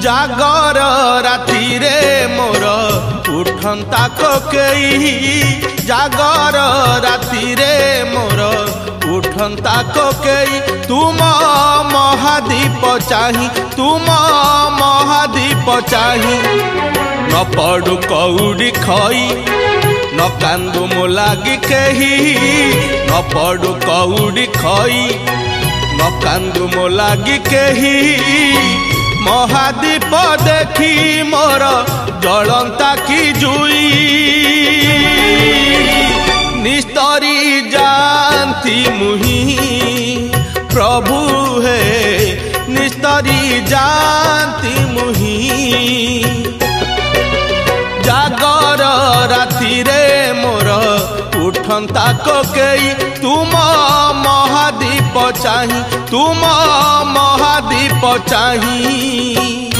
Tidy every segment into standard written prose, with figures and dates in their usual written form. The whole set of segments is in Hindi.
जागर राति रे मोर उठंता कोकेई जागर राति रे मोर उठंता कोकेई तुम महादीप चाही तुम महादीप चाही न पड़ू कौड़ी खई न कांदू मो लागी केही न पड़ू कौड़ी खई न कांदू मो लागी केही महादीप देखी मोर जलंता की जुई निस्तरी जानती मुही प्रभु है निस्तरी जानती मुही जागर राति रे मोर उठंता कोकेई तुम महादीप चाही तुम महादीप चाही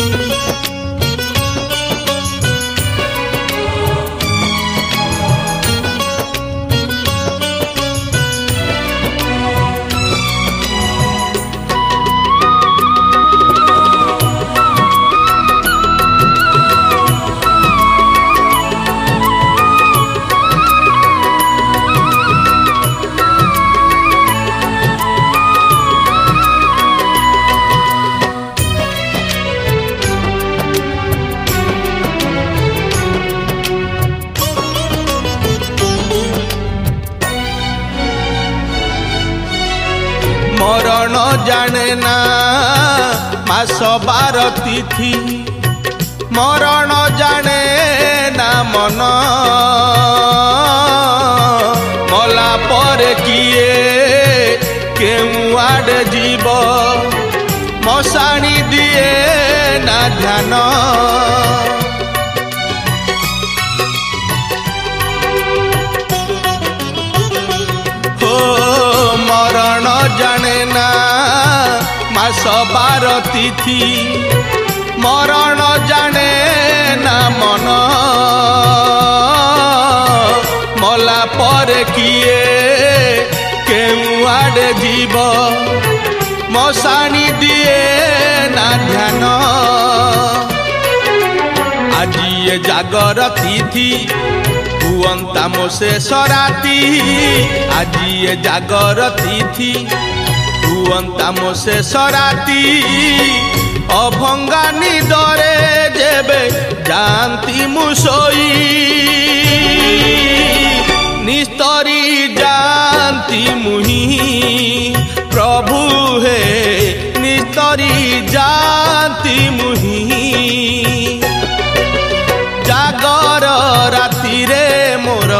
मरण जाने ना मास बार तिथि मरण जाने ना मन मला पर किए केउ आड़े जीव मशाणी दिए ना ध्यान मरण जाने ना मास बार तिथि मरण जाने ना मन मला पर किए केउ आड़े जीव मशाणी दिए ना ध्यान आज ये जागर तिथि हुअंता मो शेष राति आज ये जागर तिथि हुअंता मो शेष राति अभंगा निदरे जेबे जानती मुसोई निस्तरी जानती मुही प्रभु है निस्तरी जानती मुही जागर राति रे मोर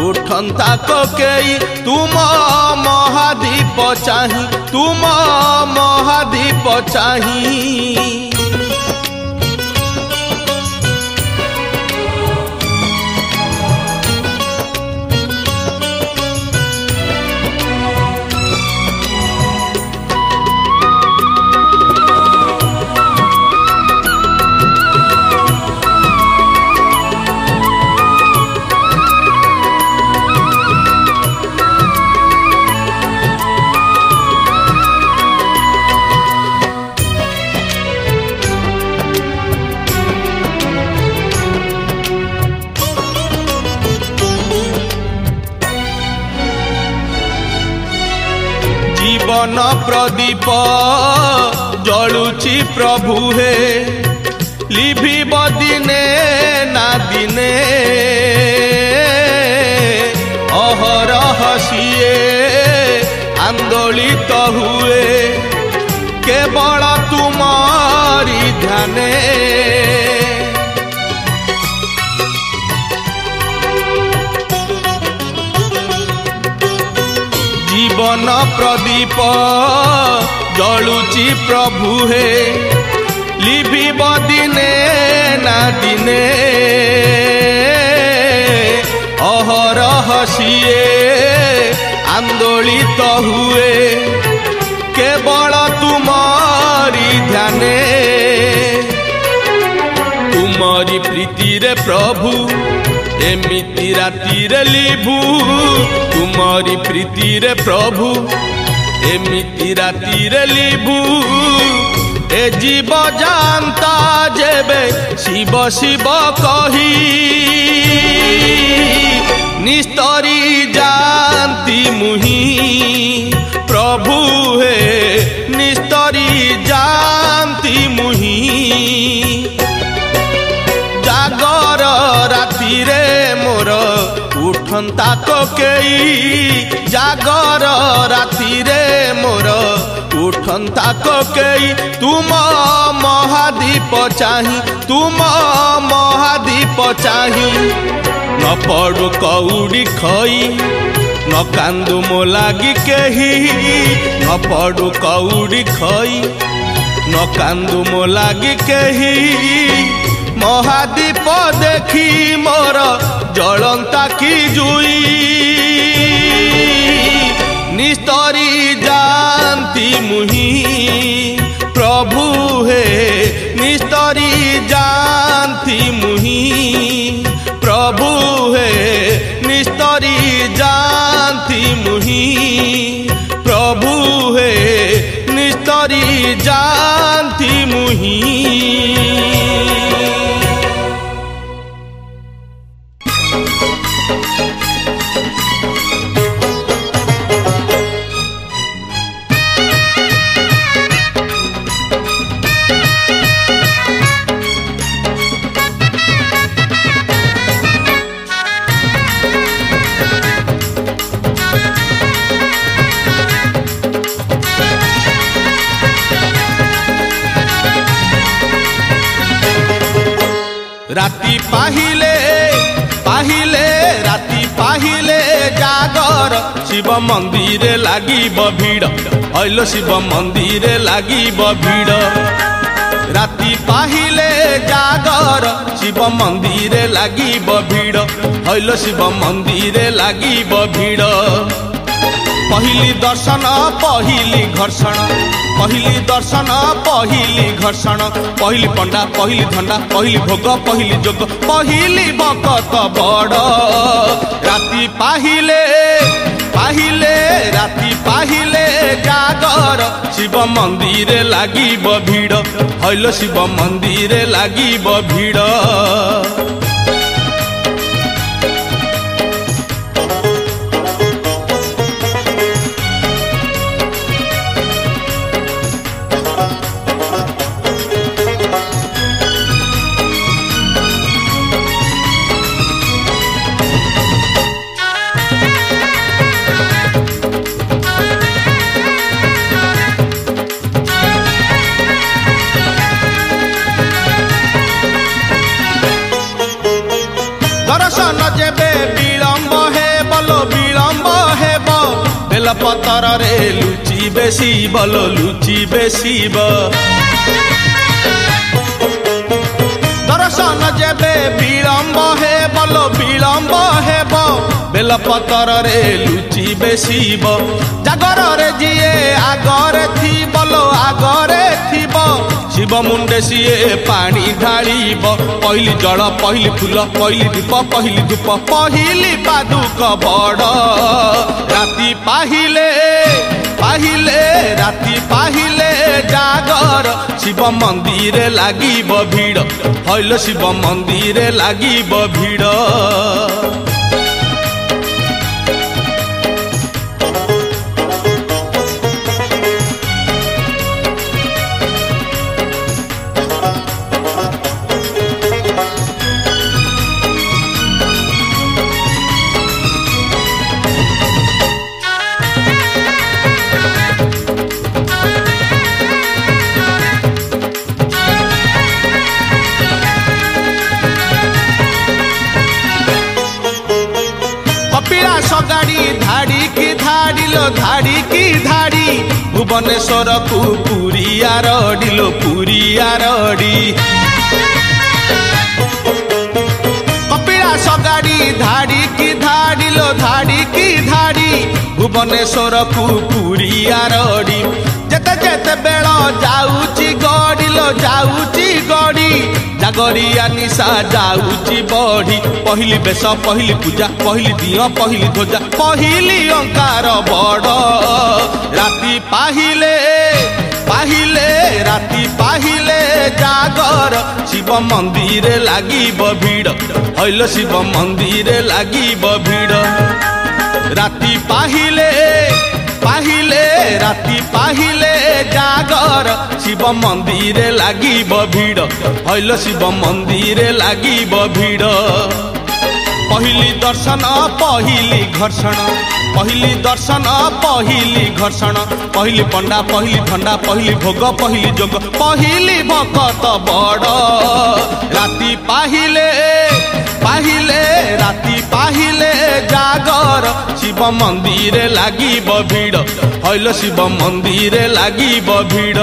उठंता कोकेई तुम महादीप चाही तुम महादीप चाही जीवन प्रदीप जलुची प्रभु हे लिभिब दिने ना दिने अहरह सिए आंदोलित हुए केवल तुम्हारी ध्याने जीवन प्रदीप जलुची प्रभु हे लिभिब दिने ना दिने अहरह सिए आंदोलित हुए केवल तुम्हारी ध्याने तुम्हारी प्रीति रे प्रभु एमिति राति रे लिभु तुम्हारी प्रीति रे प्रभु एमिति राति रे लिभु ए जीव जानता जेबे शिव शिव कही निस्तरी जानती मुही प्रभु हे निस्तरी जानती मुही जागर राति रे मोर उठंता कोकेई जागर राति रे मोर उठंता कोकेई तुम महादीप चाही तुम महादीप चाही न पड़ू कौड़ी खई न कांदू मो लागी केही न पड़ू कौड़ी खई न कांदू मो लागी केही महादीप देखी मोर जलंता की जुई निस्तरी जानती मुही प्रभु हे निस्तरी जानती मुही प्रभु हे निस्तरी जानती मुही प्रभु हे निस्तरी जानती मुही। राति पाहिले पाहिले राति पाहिले जागर शिव मंदिर लागिब भीड़ हइलो शिव मंदिर लागिब भीड़ राति पाहिले जागर शिव मंदिर लागिब भीड़ हइलो शिव मंदिर लागिब भीड़ पहली दर्शन पहली घर्षण पहली दर्शन पहली घर्षण पहली पंडा पहली धंडा पहली भोग पहली जोग पहली बकत बड़ राति पाहिले पाहिले राति पाहिले जागर शिव मंदिर लागिब भीड़ हइलो शिव मंदिर लागिब भीड़ दर्शन जेबे विलंब हे बलो विलंब हे बेलपतर रे लुचि बेसी बलो लुचि बेसी दर्शन जेबे विलंब हे बलो विलंब हे बेलपतर रे लुचि बेसी जागर रे जिए आगरे थी बलो आगरे थीब शिव मुंडे सीए पानी ढालिब पहली जल पहली फूल पहली दीप पहली धूप पहली पादुक बड़ राति पाहिले पाहिले राति पाहिले जागर शिव मंदिर लागिब भीड़ हइलो शिव मंदिर लागिब भीड़ गाड़ी धाड़ी की धाड़ी लो धाड़ी की धाड़ी भुवनेश्वर को पुरी आरडी लो पुरी आरडी कपिलास गाड़ी धाड़ी की धाड़ी लो धाड़ी की धाड़ी भुवनेश्वर को पुरी आरडी जेते जेते बेल जाऊची गड़ी लो जाऊची गड़ी जागरिया निशा जाऊची बढ़ी पहली बेश पहली पूजा पहली दिया पहली ध्वजा पहली अंकार बड़ राति पाहिले पाहिले राति पाहिले जागर शिव मंदिर लागिब भीड़ हईल शिव मंदिर लागिब भीड़ राति पाहिले पाहिले राति पाहिले जागर शिव मंदिर लागिब भीड़ हईल शिव मंदिर लागिब भीड़ पहली दर्शन पहली घर्षण पहली दर्शन पहली घर्षण पहली पंडा पहली ठंडा पहली भोग पहली जोग पहली भकत बड़ राति पाहिले पाहिले राति पाहिले जागर शिव मंदिर लागिब भीड़ हईल शिव मंदिर लागिब भीड़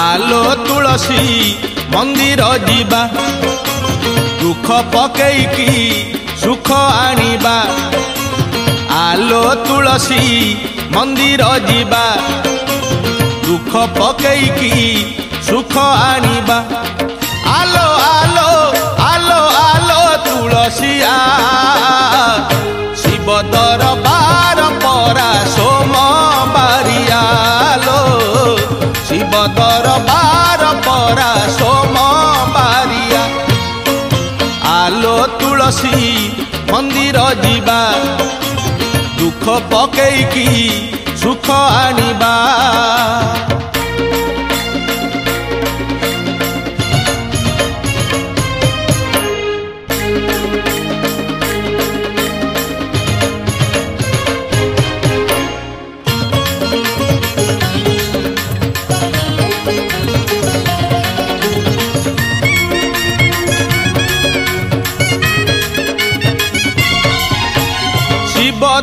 आलो तुलसी मंदिर जीवा दुख पकईकी सुख आनिबा आलो तुलसी मंदिर जीवा दुख पकईकी सुख आनिबा आलो आलो आलो आलो तुलसिया शिव दरबार परा सोमवारियालो शिव दरबार परा सोमवारिया आलो तुलसी मंदिर जीवा दुख पकईकी सुख आनिबा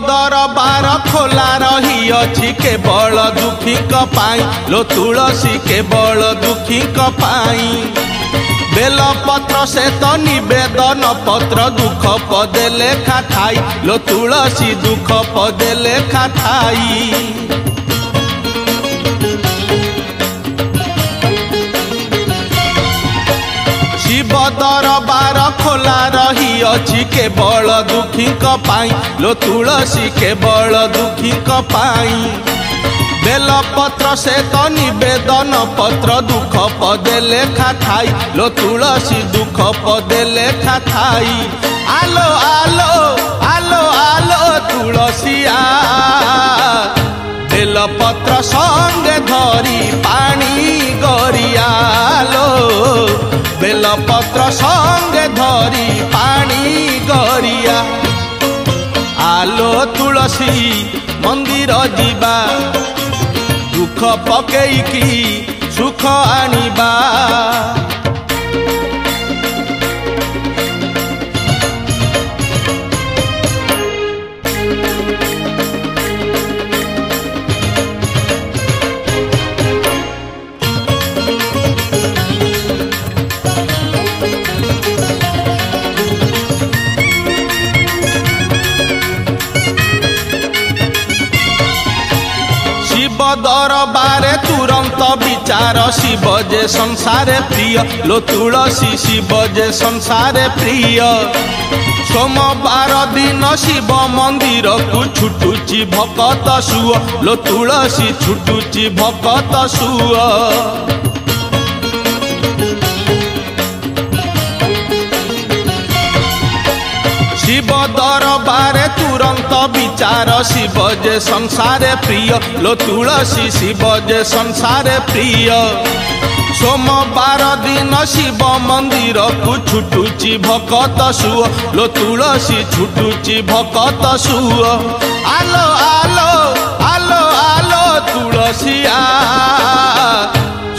दरबार खोला रही अछि केवल दुखी पाई लो तुलसी केवल दुखी पाई बेल पत्र से तो निवेदन पत्र दुख पदे लेखा थाई लो तुलसी दुख पदे लेखा थाई शिव दरबार खोला रही अछि केवल दुखी पाई लो तुलसी केवल दुखी पाई बेल पत्र से तो निवेदन पत्र दुख पदे लेखा थाई लो तुलसी दुख पदे लेखा थाई आलो आलो आलो आलो तुलसिया बेल पत्र संगे धरी पानी गरियालो बेल पत्र संगे धरी पानी गरिया आलो तुलसी मंदिर जीवा दुख पकईकी सुख आनिबा दरबारे तुरंत विचार शिव जे संसारे प्रिय लो तुलसी शिव जे संसारे प्रिय सोमवार दिन शिव मंदिर को छुटुची भकत सुअ लो तुलसी छुटुची भकत सुअ शिव दरबारे तुरंत विचार शिव जे संसारे प्रिय लो तुलसी शिव जे संसारे प्रिय सोमवार दिन शिव मंदिर को छुटुची भकत सुअ लो तुलसी छुटुची भकत सुअ आलो आलो आलो आलो तुलसिया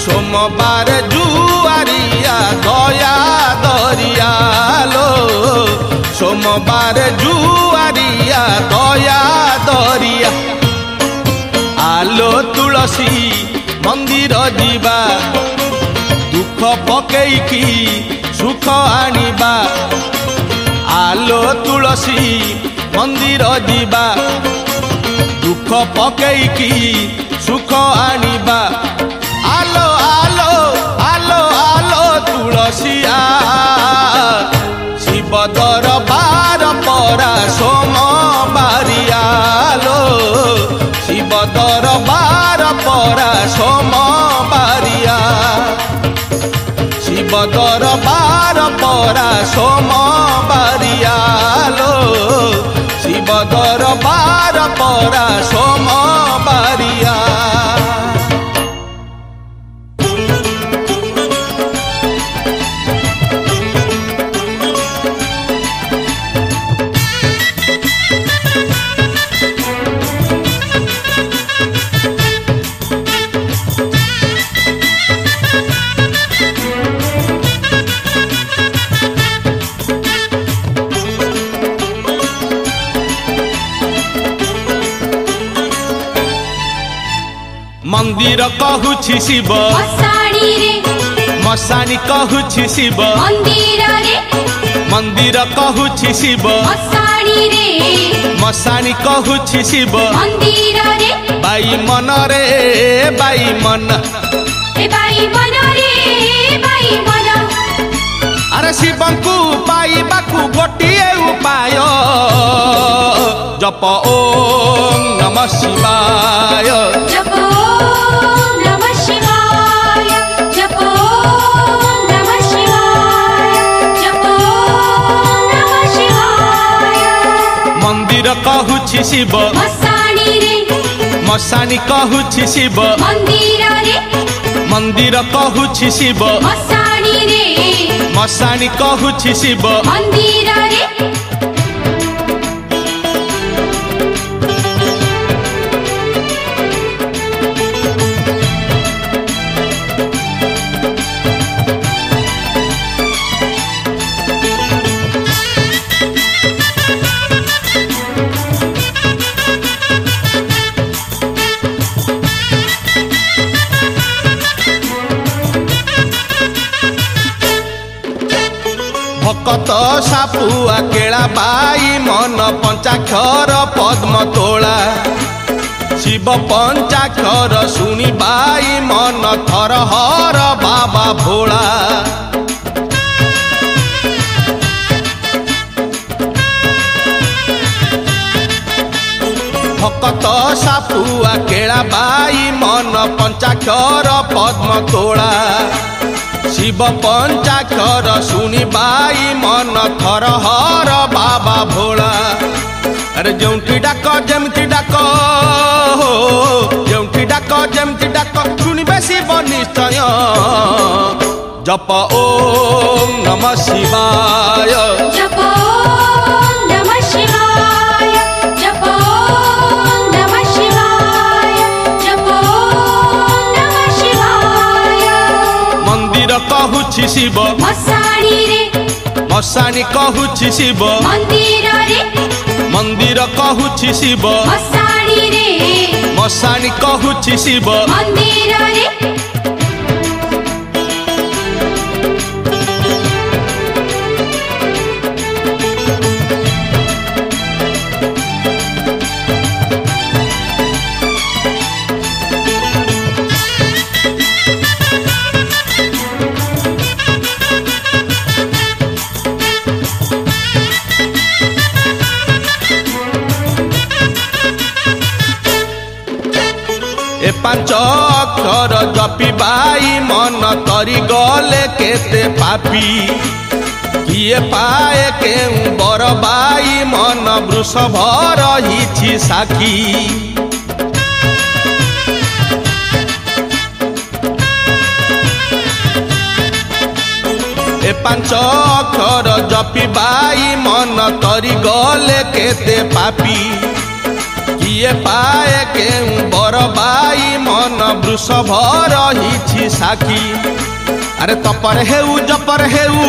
सोमवार जुआरिया दया दरिया लो सोमवार जुआरिया दया दरिया आलो तुलसी मंदिर जीवा दुख पकेइकी सुख आनिबा आलो तुलसी मंदिर जीवा दुख पकेइकी सुख आनिबा आलो आलो आलो आलो तुलसिया शिव दरबार परा सोमवारिया लो शिव दरबार परा सोमवारिया शिव दरबार परा सोमवारिया लो शिव दरबार परा सोमवारिया मंदिर कहूछि शिव मसाणी रे मसाणी कहूछि शिव मंदिर रे मंदिर कहूछि शिव मसाणी रे मसाणी कहूछि शिव मंदिर रे बाई मन रे बाई मन ए बाई मन रे बाई मन अरे शिवंकु पाइबाकु गोटिए उपाय जप ओम नमः शिवाय जप ओम नमः शिवाय जप ओम नमः शिवाय जप ओम नमः शिवाय मंदिर कहूछि शिव मसाणी रे मसाणी कहूछि शिव मंदिर रे मंदिर कहूछि शिव मसाणी रे मसाणी कहूछि शिव मंदिर रे भकत सापुआ केला बाई मन पंचाक्षर पद्म तोला शिव पंचाक्षर सुनी बाई मन थर हर बाबा भोला भकत सापुआ केला बाई मन पंचाक्षर पद्म तोला शिव पंचाक्षर सुनी बाई मन थर हर बाबा भोला अरे जोंटी डाक जमती डाक हो जोंटी डाक जमती डाक सुनिबे शिव निश्चय जप ओम नमः शिवाय जप ओम नमः शिवाय जप ओम नमः शिवाय जप ओम नमः शिवाय मंदिर कहूछि शिव मसाणी रे मसाणी कहूछि शिव मंदिर रे मंदिर कहूछि शिव मसाणी रे मसाणी कहूछि शिव मंदिर रे ए पांच अक्षर जपी बाई मन तरी गले केते पापी किए पाए केउ बर बाई मन वृषभ रहिछि साखी ए पांच अक्षर जपी बाई मन तरी गले केते पापी किए पाए केउ बर बाई मन वृषभ रही साखी अरे तपर हेउ जपर हेउ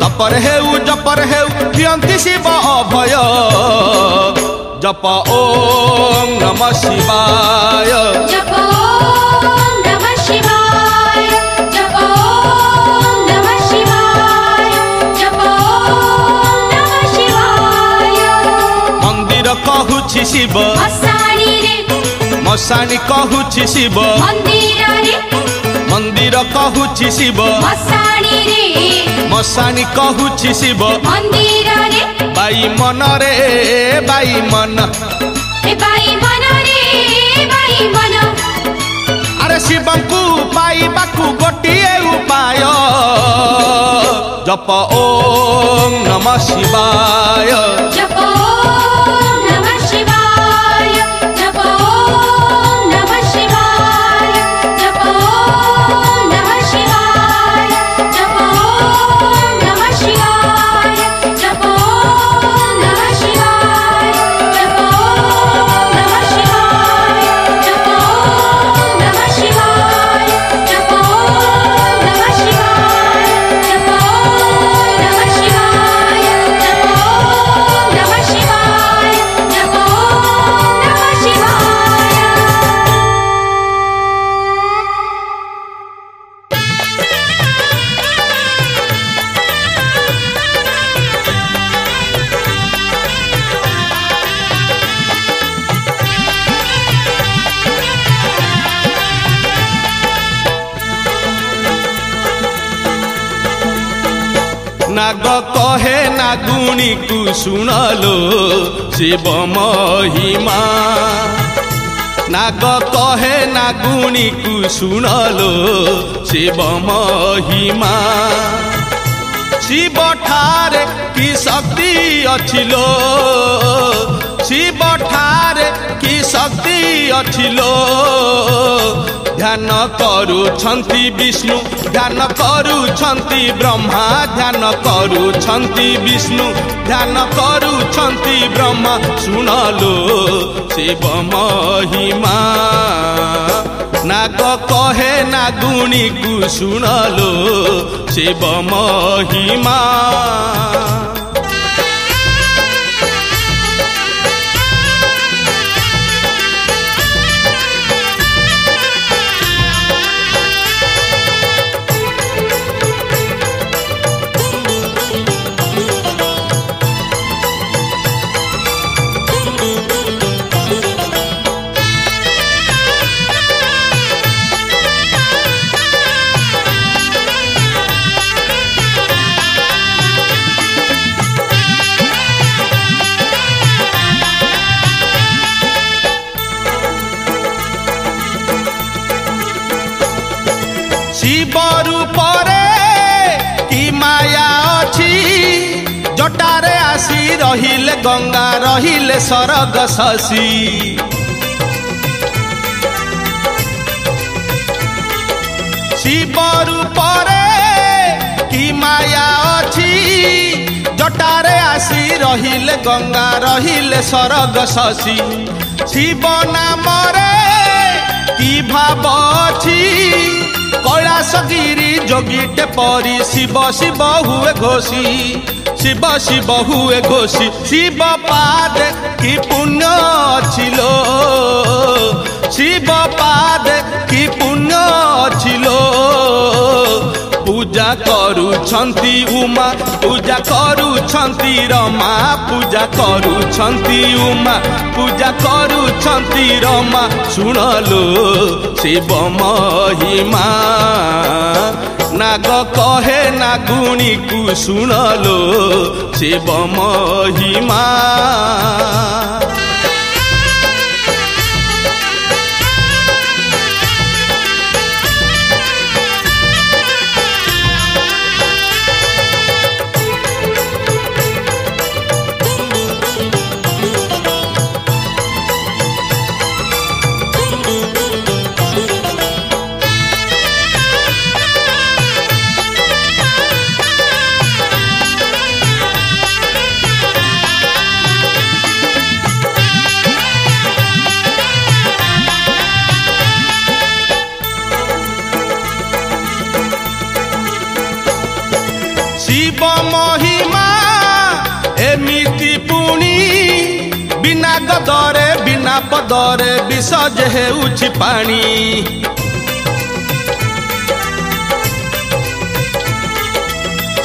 तपर हेउ जपर हेउ दियंती शिव अभय जप ओम नमः शिवाय जप ओम नमः शिवाय जप ओम नमः शिवाय जप ओम नमः शिवाय मंदिर कहूछि शिव मसाणी रे मसाणी कहूछि शिव मंदिर रे मंदिर कहूछि शिव मसाणी रे मसाणी कहूछि शिव मंदिर रे बाई मन रे बाई मन ए बाई मन रे बाई मन अरे शिवंकु पाइबाकु गोटिए उपाय जप ओम नमः शिवाय जप ओम नमः शिवाय जप ओम नमः शिवाय जप ओम नमः शिवाय जप ओम नमः शिवाय जप ओम नमः शिवाय जप ओम नमः शिवाय जप ओम नमः शिवाय जप ओम नमः शिवाय जप ओम नमः शिवाय जप ओम नमः शिवाय जप ओम नमः शिवाय नाग कहे नागुणी को सुनलो शिव महिमा नाग कहे नागुणी को सुनलो शिव महिमा शिव ठारे की शक्ति अछिलो शिव ठारे की शक्ति अछिलो ध्यान करुछन्ति विष्णु ध्यान करुछन्ति ब्रह्मा ध्यान करुछन्ति विष्णु ध्यान करुछन्ति ब्रह्मा सुनलो शिव महिमा नाग कहे नागुणी को सुनलो शिव महिमा शिव रूपरे की माया अछि जटारे आसी रहिले गंगा रहिले सरग शशि शिव रूपरे की माया अछि जटारे आसी रहिले गंगा रहिले सरग शशि शिव नामरे की भाव अछि कैलासगिरी जोगीटे परी शिव शिव हुए घोषी शिव शिव हुए घोषी शिव पाद की पुण्य छिलो शिव पाद की पुण्य छिलो पूजा करुछन्ति उमा पूजा करुछन्ति रमा पूजा करुछन्ति उमा पूजा करुछन्ति रमा सुनलो शिव महिमा नाग कहे नागुणी को सुनलो शिव महिमा बिना गदरे बिना पदरे विष जे हेउछि पानी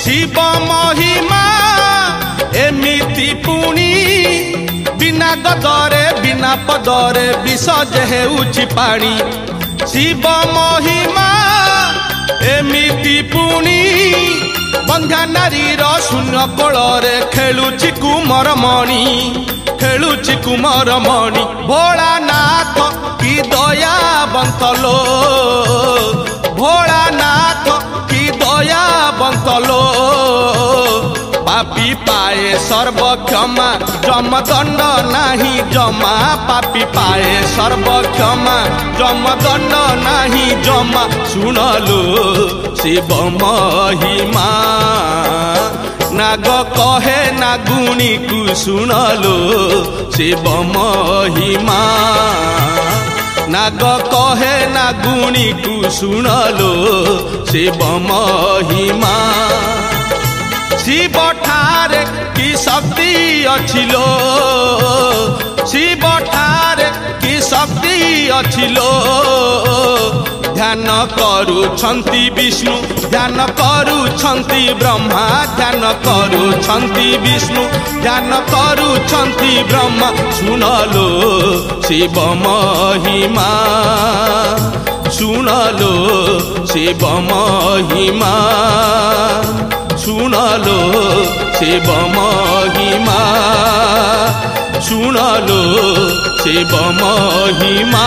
शिव महिमा एमिति पुणी बिना गदरे बिना पदरे विष जे हेउछि पानी शिव महिमा एमिति पुणी बंध्या नारीर शून्य कोଳରେ खेलुछि कुमार मणि खेलुछि कुमार मणि भोलानाथ की दया बंतलो भोलानाथ की दया बंतलो पापी पाए सर्व क्षमा जम दंड नहीं जमा पापी पाए सर्व क्षमा जम दंड नहीं जमा सुनलो शिव महिमा नाग कहे नागुणी को सुनलो शिव महिमा नाग कहे नागुणी को सुनलो शिव महिमा शिव ठारे की शक्ति अछिलो शिव ठारे की शक्ति अछिलो ध्यान करुछन्ति विष्णु ध्यान करुछन्ति ब्रह्मा ध्यान करुछन्ति विष्णु ध्यान करुछन्ति ब्रह्मा सुनलो शिव महिमा सुनलो शिव महिमा सुनलो शिव महिमा सुनलो शिव महिमा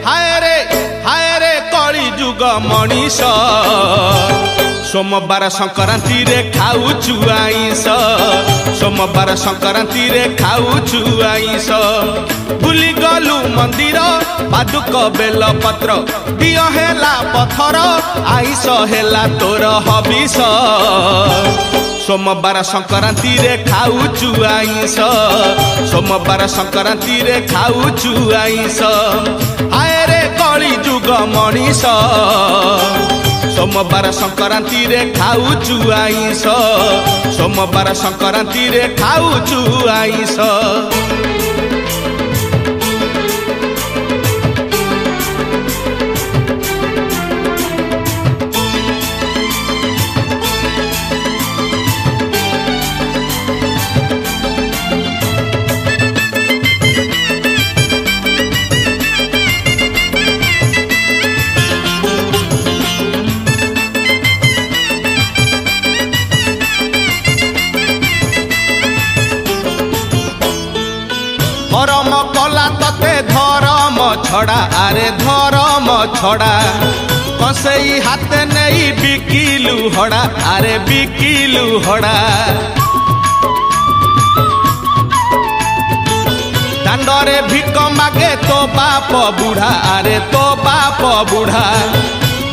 हाय रे कली जुग मनीष सोमवार संक्रांति रे खाऊछु आइस सोमवार संक्रांति रे खाऊछु आइस भूली गलु मंदिर पादुक बेल पत्र दिय हेला पथर आइस हेला तोर हबिस सोमवार संक्रांति रे खाऊछु आइस सोमवार संक्रांति रे खाऊछु आइस हाय रे कली जुग मनीष सोमवार संक्रांति रे खाऊछु आइस सोमवार संक्रांति रे खाऊछु आइस धर्म कला तते धर्म छड़ा अरे धर्म छड़ा कसई हाथ नहीं बिकिलु हड़ा अरे बिकिलु हड़ा दांडरे भिक मागे तो बाप बुढ़ा अरे तो बाप बुढ़ा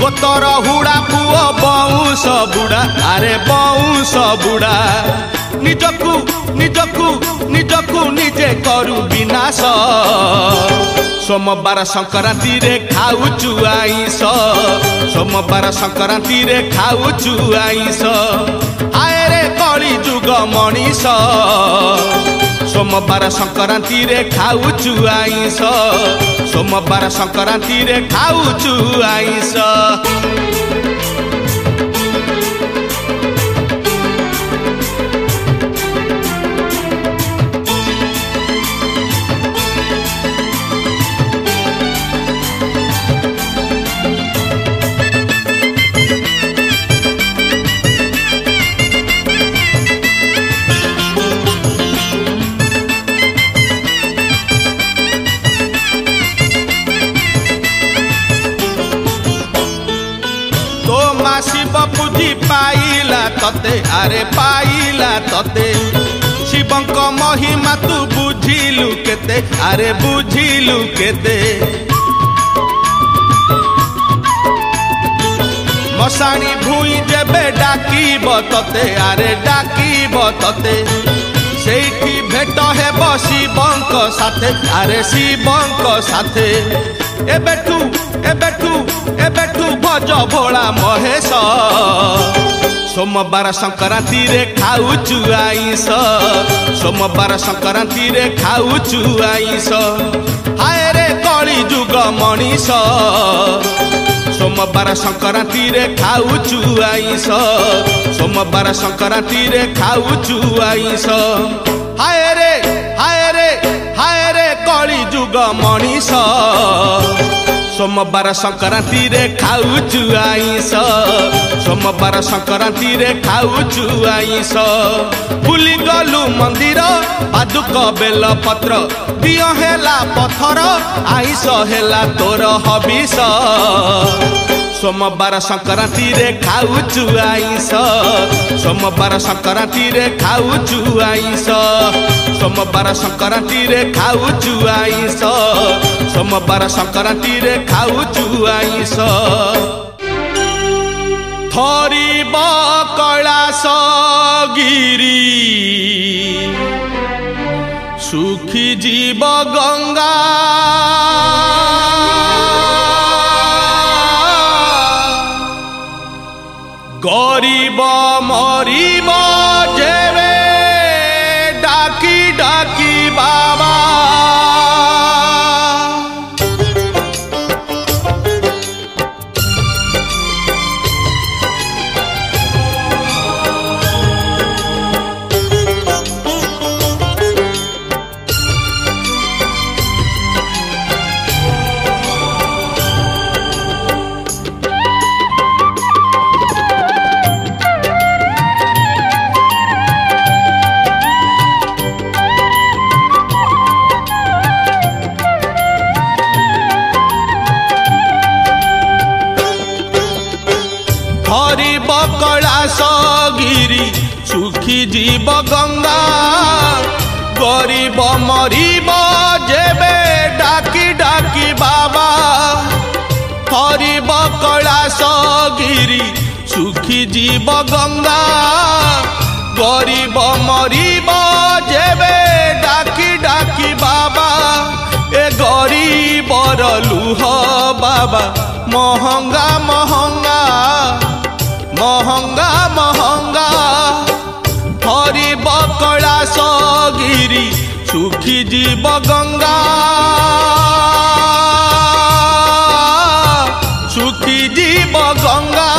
गोतर हुड़ा पुओ बउस बुढ़ा अरे बउस बुढ़ा निजकु निजकु निजकु निजे करू विनाश सोमवार संक्रांति रे खाऊछु आइस सोमवार संक्रांति रे खाऊछु आइस हाय रे कली जुग मनीष सोमवार संक्रांति रे खाऊछु आइस सोमवार संक्रांति रे खाऊछु आइस शिव बुद्धि पाइला तते अरे पाइला तते शिवंक महिमा तू बुझिलु केते अरे बुझिलु केते मशाणी भूई जेबे डाकीब तते अरे डाकीब तते ସେଇଠି ଭେଟ ହେବ ଶିବଙ୍କ ସାଥେ ଆରେ ଶିବଙ୍କ ସାଥେ ଏବେଠୁ ଭଜ ଭୋଳା ମହେଶ सोमवार संक्रांति रे खाऊचु आईस सोमवार संक्रांति रे खाऊचु आईस हाय रे कली जुग मनीष सोमवार संक्रांति रे खाऊचु आईस सोमवार संक्रांति रे खाऊचु आईस हाय रे कली जुग मनीष सोमवार संक्रांति रे खाऊचु आईस सोमवार संक्रांति रे खाऊचु आईस बुली गलु मंदिर पादुक बेल पत्र दियो हेला पथर आईस हेला तोर हबिस सोमवार संक्रांति रे खाऊचु आईस सोमवार संक्रांति रे खाऊचु आईस सोमवार संक्रांति रे खाऊचु आईस सोमवार संक्रांति रे खाऊचु आईस थरिब कैलाश गिरी सुखी जीव गंगा गरीब मरीब जेबे डाकी डाकी बाबा हरिब कैलाश गिरी सुखी जीव गंगा गरीब मरीब जेबे डाकी डाकी बाबा हरिब कैलाश गिरी सुखी जीव गंगा गरीब मरीब जेबे डाकी डाकी बाबा ए गरीबर लुह बाबा महंगा महंगा महंगा महंगा हरिब कैलाश गिरी सुखी जीव गंगा सुखी जीव गंगा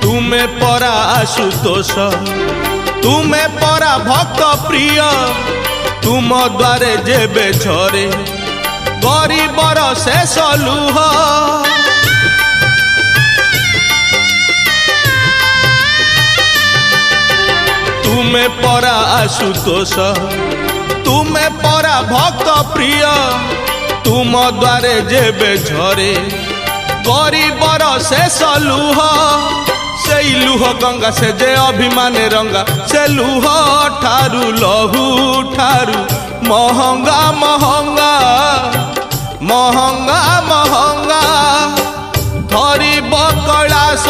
तुमे परा आशुतोष तुमे परा भक्त प्रिय तुम द्वारे जेबे झरे गरीबर शेष लुह तुमे परा आशुतोष तुमे परा भक्त प्रिय तुम द्वारे जेबे झरे गरीबर शेष लुह से लुह गंगा से जे अभिमाने रंगा से लुह ठारू लहू ठारू महंगा महंगा महंगा महंगा धरिब कैलाश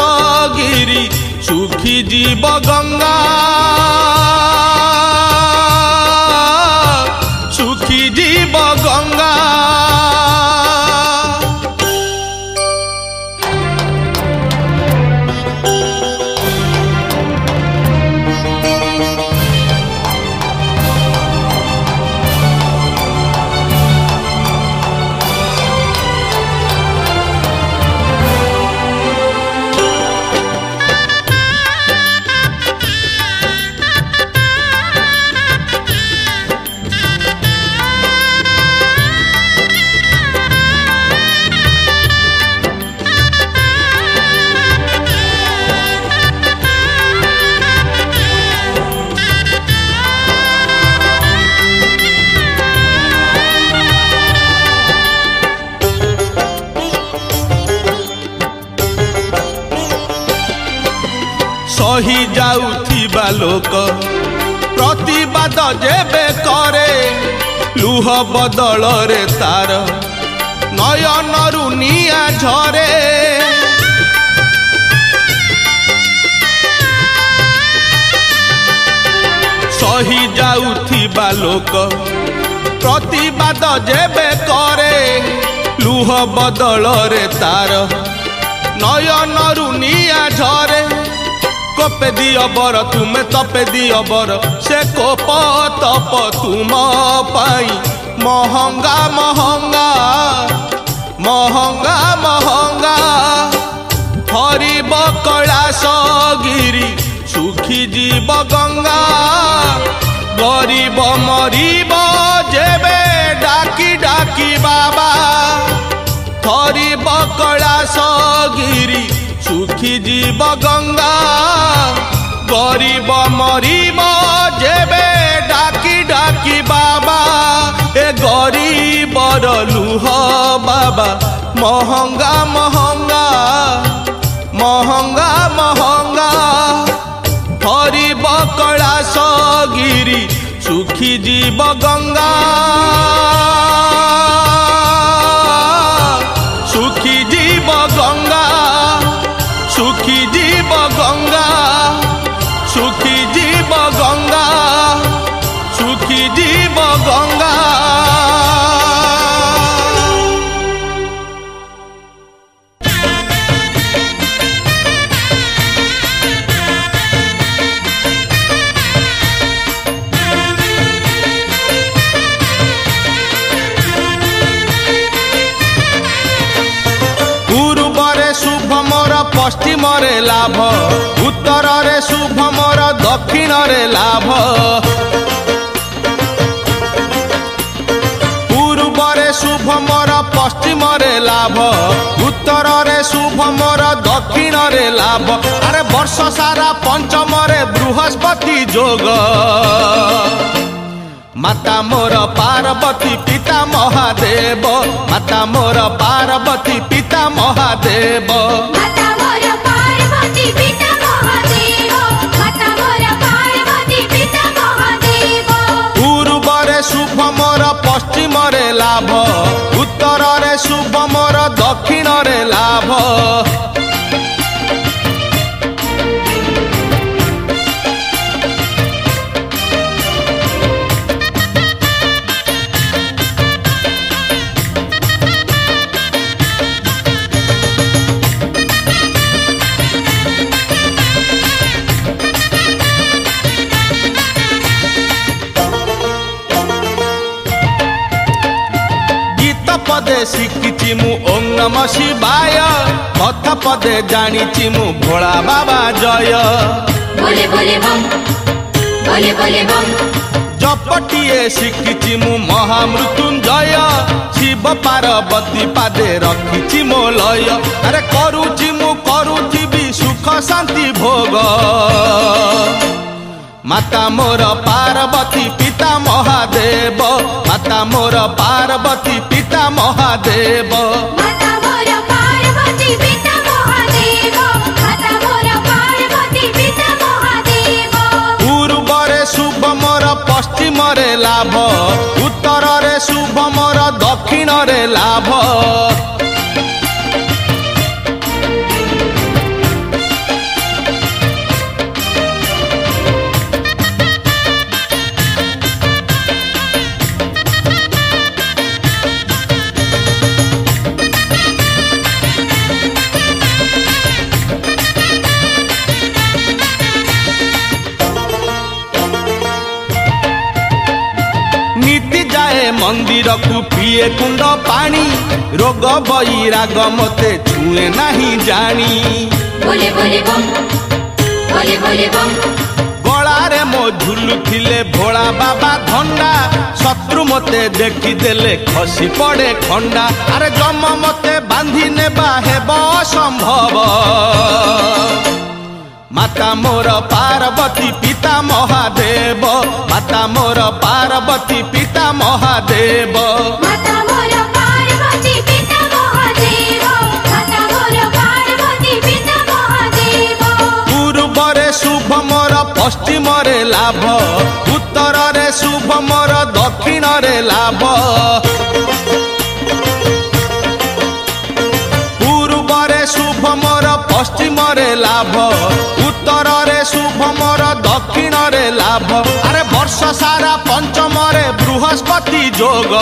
गिरी सुखी जीव गंगा सुखी जीव गंगा सही जाउथिबा लोक प्रतिवाद जेबे करे लुह बदल रे तार नयनरु निया झरे सही जाउथिबा लोक प्रतिवाद जेबे करे लुह बदल रे तार नयनरु निया झरे कोपे दियो बर तुमे तपे दियो बर से कोप तप तुम पाई महंगा महंगा महंगा महंगा हरिब कैलाश गिरी सुखी जीव गंगा गरीब मरीब जेबे डाकी डाकी बाबा हरिब कैलाश गिरी सुखी जीव गंगा गरीब मरीब जेबे डाकी डाकी बाबा ए गरीबर लुह बाबा महंगा महंगा महंगा महंगा हरिब कैलाश गिरी सुखी जीव गंगा सुखी जीव गंगा सुखी जीव गंगा सुखी जीव गंगा सुखी जीव गंगा शुभ मोर पश्चिम रे लाभ उत्तर रे शुभ मोर दक्षिण रे लाभ पूर्व रे शुभ मोर पश्चिम रे लाभ उत्तर रे शुभ मोर दक्षिण रे लाभ अरे वर्ष सारा पंचम रे बृहस्पति जोग माता मोर पार्वती पिता महादेव माता मोर पार्वती पिता महादेव माता मोर पार्वती पिता महादेव माता मोर पार्वती पिता महादेव पूर्व रे शुभ मोर पश्चिम रे लाभ उत्तर रे शुभ मोर दक्षिण रे लाभ पदे शिखिची मु ओम नमः शिवाय कथा पदे जानिची मु भोला बाबा जय बोले बोले बम बोले बोले बम जपटिए शिखिची मु महामृत्युंजय शिव पार्वती पादे रखिची मो लय अरे करूची मु करूथिबी सुख शांति भोग माता मोर पार्वती पिता महादेव माता मोर पार्वती पिता महादेव माता मोर पार्वती पिता महादेव माता मोर पार्वती पिता महादेव पूर्व रे शुभ मोर पश्चिम रे लाभ उत्तर रे शुभ मोर दक्षिण रे लाभ मंदिर को पिए कुंड पानी रोग बैराग मते छुए नहीं जानी बोले बोले बम बोले बोले बम गलारे मो झुलुथिले भोला बाबा धंडा शत्रु मते देखी देले खसी पड़े खंडा अरे जम मते बांधी नेबा हेब असंभव माता मोर पार्वती पिता महादेव माता मोर पार्वती पिता महादेव माता मोर पार्वती पिता महादेव माता मोर पार्वती पिता महादेव पूर्व रे पश्चिम रे लाभ उत्तर रे शुभ मोर दक्षिण रे लाभ पूर्व रे शुभ मोर पश्चिम रे लाभ उत्तर रे शुभ मोर दक्षिण रे लाभ अरे वर्ष सारा पंचम रे बृहस्पति जोग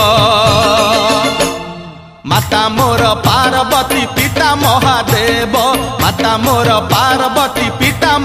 माता मोर पार्वती पिता महादेव माता मोर पार्वती पिता